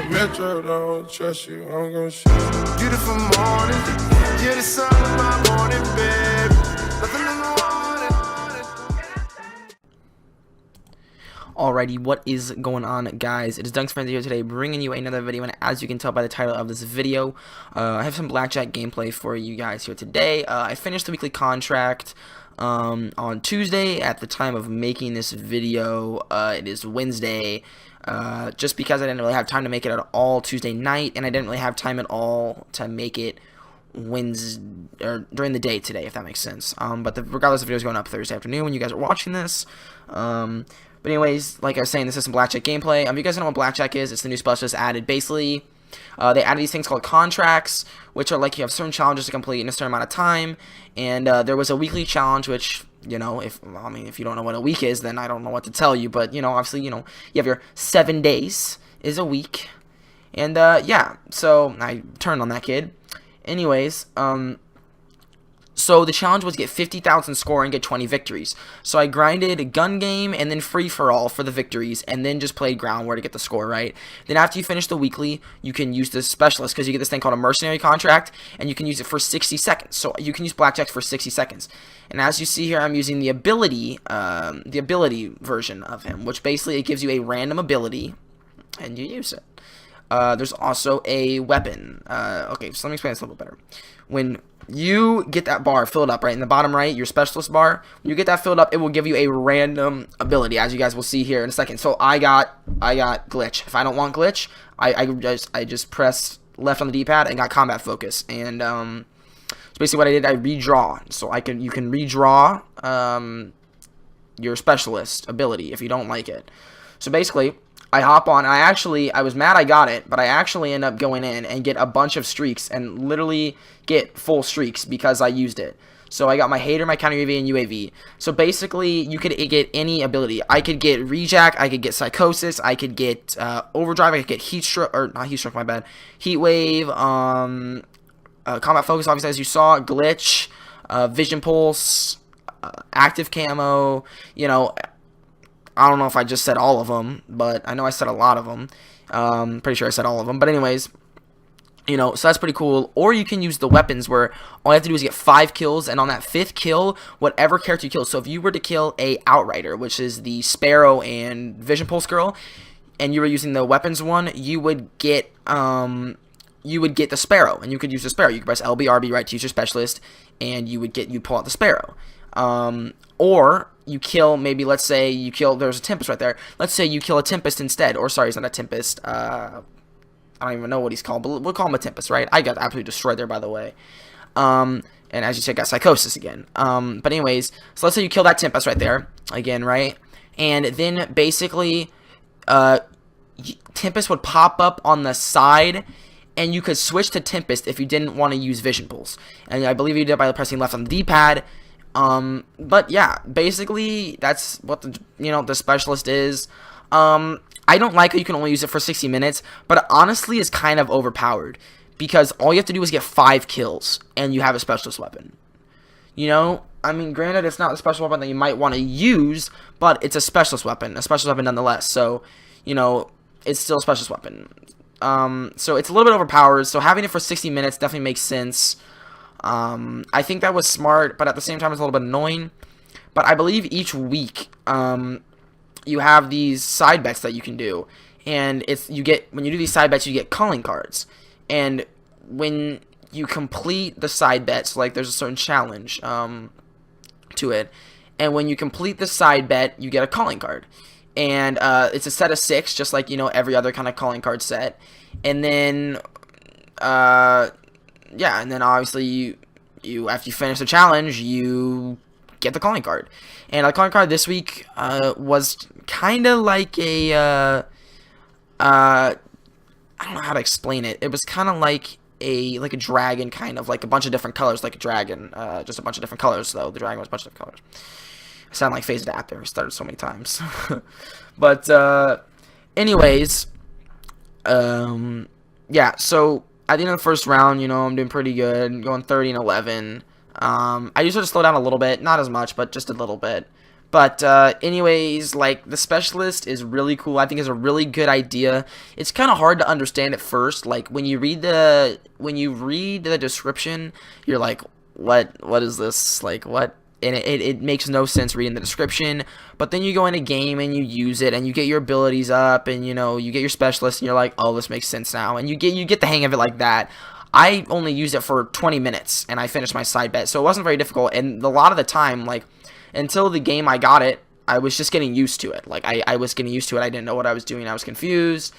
Metro don't trust you, I'm gon' shoot you. Beautiful morning, you're the sun of my morning, babe. Nothing in the morning. Alrighty, what is going on, guys? It is Dunk's Friends here today, bringing you another video, and as you can tell by the title of this video, I have some Blackjack gameplay for you guys here today. I finished the weekly contract on Tuesday at the time of making this video. It is Wednesday, just because I didn't really have time to make it at all Tuesday night, and I didn't really have time at all to make it Wednesday or during the day today, if that makes sense. But regardless, the video is going up Thursday afternoon when you guys are watching this. But anyways, like I was saying, this is some Blackjack gameplay. If you guys don't know what Blackjack is, it's the new special just added. Basically, they added these things called contracts, which are like you have certain challenges to complete in a certain amount of time. And there was a weekly challenge, which, you know, if you don't know what a week is, then I don't know what to tell you. But, you know, obviously, you know, you have your 7 days is a week. And, yeah, so I turned on that kid. Anyways, so the challenge was get 50,000 score and get 20 victories. So I grinded gun game and then free for all for the victories, and then just played ground war to get the score, right? Then after you finish the weekly, you can use the specialist, because you get this thing called a mercenary contract, and you can use it for 60 seconds. So you can use Blackjack for 60 seconds. And as you see here, I'm using the ability version of him, which basically it gives you a random ability, and you use it. There's also a weapon. Okay, so let me explain this a little bit better. When you get that bar filled up, right, in the bottom right, your specialist bar, when you get that filled up, it will give you a random ability, as you guys will see here in a second. So I got glitch. If I don't want glitch, I just pressed left on the D-pad and got combat focus. And so basically what I did, I redraw. So you can redraw your specialist ability if you don't like it. So basically, I hop on. I was mad I got it, but I actually end up going in and get a bunch of streaks and literally get full streaks because I used it. So I got my hater, my counter UAV, and UAV. So basically, you could get any ability. I could get rejack, I could get psychosis, I could get overdrive, I could get heat stroke, or not heat stroke, my bad. Heat wave, combat focus, obviously as you saw, glitch, vision pulse, active camo, you know. I don't know if I just said all of them, but I know I said a lot of them. Pretty sure I said all of them. But anyways, you know, so that's pretty cool. Or you can use the weapons where all you have to do is get 5 kills, and on that 5th kill, whatever character you kill. So if you were to kill a Outrider, which is the Sparrow and Vision Pulse girl, and you were using the weapons one, you would get the Sparrow, and you could use the Sparrow. You could press LB, RB, right, to use your specialist, and you pull out the Sparrow. Or you kill, maybe, let's say you kill, there's a Tempest right there. Let's say you kill a Tempest instead. Or, sorry, it's not a Tempest. I don't even know what he's called, but we'll call him a Tempest, right? I got absolutely destroyed there, by the way. And as you said, got Psychosis again. But anyways, so let's say you kill that Tempest right there, again, right? And then, basically, Tempest would pop up on the side, and you could switch to Tempest if you didn't want to use Vision Pulse. And I believe you did by pressing left on the D-pad. But yeah, basically that's what the specialist is. I don't like how you can only use it for 60 minutes, but it honestly is kind of overpowered because all you have to do is get 5 kills and you have a specialist weapon. You know, I mean, granted, it's not a special weapon that you might want to use, but it's a specialist weapon nonetheless. So, you know, it's still a specialist weapon. So it's a little bit overpowered. So having it for 60 minutes definitely makes sense. I think that was smart, but at the same time it's a little bit annoying. But I believe each week you have these side bets that you can do, and when you do these side bets, you get calling cards. And when you complete the side bets, like there's a certain challenge to it, and when you complete the side bet, you get a calling card. And it's a set of 6, just like, you know, every other kind of calling card set. And then yeah, and then obviously you after you finish the challenge, you get the calling card. And the calling card this week was kind of like a I don't know how to explain it. It was kind of like a dragon, kind of like a bunch of different colors, like a dragon, just a bunch of different colors though. The dragon was a bunch of different colors. I sound like Phase Adapter. I started so many times. But anyways, yeah, so at the end of the first round, you know, I'm doing pretty good, going 30-11. I usually just slow down a little bit, not as much, but just a little bit. But anyways, like, the specialist is really cool. I think it's a really good idea. It's kind of hard to understand at first. Like, when you read the description, you're like, what is this? Like, what? And it makes no sense reading the description. But then you go in a game and you use it and you get your abilities up and, you know, you get your specialist and you're like, oh, this makes sense now. And you get the hang of it like that. I only used it for 20 minutes and I finished my side bet, so it wasn't very difficult. And a lot of the time, like, until the game I got it, I was just getting used to it. Like, I was getting used to it. I didn't know what I was doing. I was confused.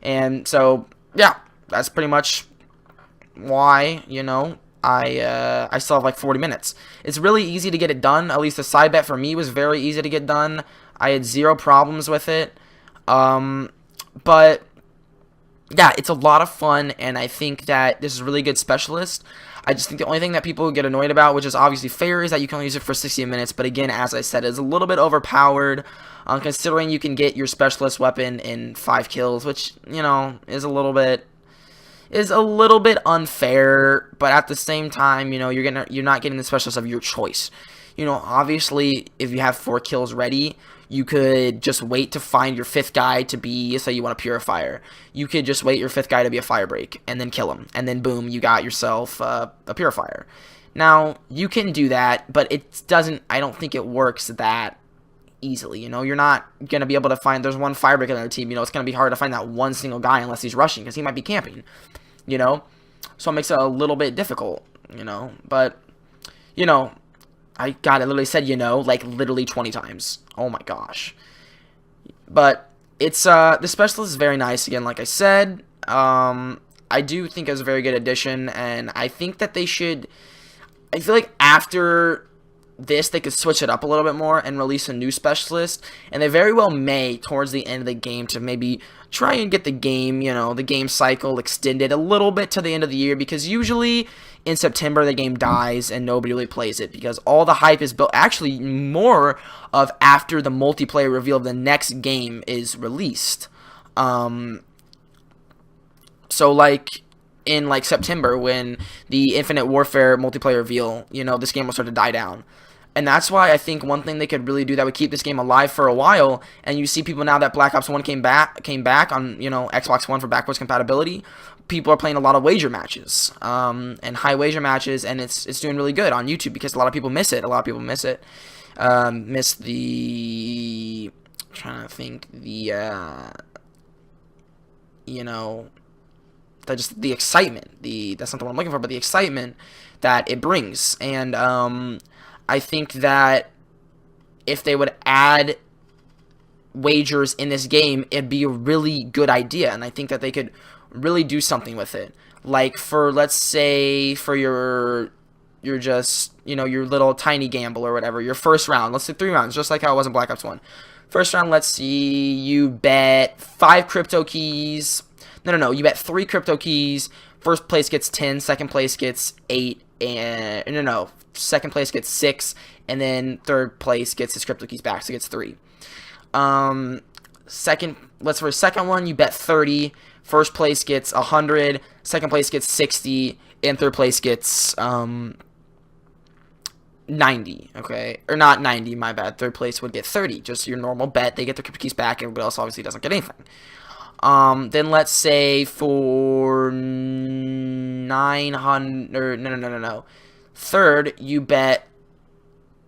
And so, yeah, that's pretty much why, you know, I still have like 40 minutes. It's really easy to get it done. At least the side bet for me was very easy to get done. I had zero problems with it. But yeah, it's a lot of fun, and I think that this is a really good specialist. I just think the only thing that people get annoyed about, which is obviously fair, is that you can only use it for 60 minutes. But again, as I said, it's a little bit overpowered, considering you can get your specialist weapon in 5 kills, which, you know, is a little bit unfair. But at the same time, you know, you're not getting the specialist of your choice. You know, obviously, if you have 4 kills ready, you could just wait to find your 5th guy to be, say you want a purifier. You could just wait your 5th guy to be a firebreak, and then kill him. And then boom, you got yourself a purifier. Now, you can do that, but I don't think it works that easily. You know, you're not going to be able to find, there's one firebreak on their team, you know, it's going to be hard to find that one single guy unless he's rushing, because he might be camping, you know? So it makes it a little bit difficult, you know? But, you know, I literally said, you know, like literally 20 times. Oh my gosh. But it's, the specialist is very nice, again, like I said. I do think it was a very good addition, and I think that I feel like after this, they could switch it up a little bit more and release a new specialist, and they very well may towards the end of the game to maybe try and get the game, you know, the game cycle extended a little bit to the end of the year, because usually in September the game dies and nobody really plays it because all the hype is built, actually more of after the multiplayer reveal of the next game is released. So like in like September, when the Infinite Warfare multiplayer reveal, you know, this game will start to die down. And that's why I think one thing they could really do that would keep this game alive for a while, and you see people now that Black Ops 1 came back on, you know, Xbox One for backwards compatibility, people are playing a lot of wager matches, and high wager matches, and it's doing really good on YouTube because a lot of people miss it. Miss the, I'm trying to think, the, you know, the excitement, that's not the one I'm looking for, but the excitement that it brings. And I think that if they would add wagers in this game, it'd be a really good idea, and I think that they could really do something with it. Like, for, let's say, for your just, you know, your little tiny gamble or whatever, your first round, let's say 3 rounds, just like how it was in Black Ops 1. First round, let's see, you bet 5 crypto keys. No, you bet 3 crypto keys. First place gets 10, second place gets 8, and no, second place gets 6, and then third place gets his crypto keys back, so it gets 3. For a second one, you bet 30. First place gets 100, second place gets 60, and third place gets 90. Okay, or not 90, my bad. Third place would get 30, just your normal bet. They get their crypto keys back, everybody else obviously doesn't get anything. Then let's say for 900, no. Third, you bet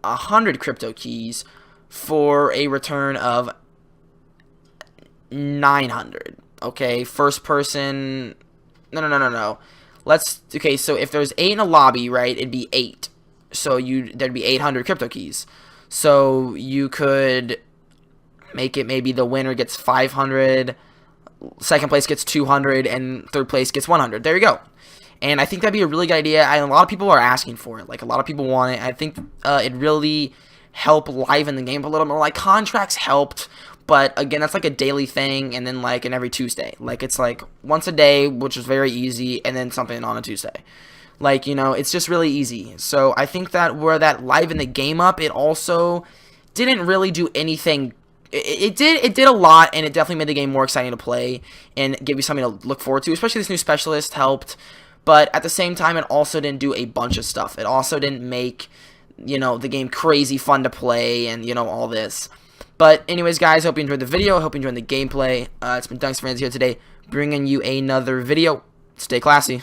100 crypto keys for a return of 900. Okay, first person, no. Okay, so if there's 8 in a lobby, right, it'd be 8. So there'd be 800 crypto keys. So you could make it maybe the winner gets 500, second place gets 200, and third place gets 100. There you go. And I think that'd be a really good idea, and a lot of people are asking for it. Like, a lot of people want it. I think it really help liven the game a little more. Like, contracts helped, but again, that's like a daily thing, and then like an every Tuesday. Like, it's like once a day, which is very easy, and then something on a Tuesday. Like, you know, it's just really easy. So I think that where that livened the game up, it also didn't really do anything. It did a lot, and it definitely made the game more exciting to play and give you something to look forward to. Especially this new specialist helped. But at the same time, it also didn't do a bunch of stuff. It also didn't make you know, the game crazy fun to play and, you know, all this. But anyways, guys, hope you enjoyed the video. Hope you enjoyed the gameplay. It's been Dunks Fans here today, bringing you another video. Stay classy.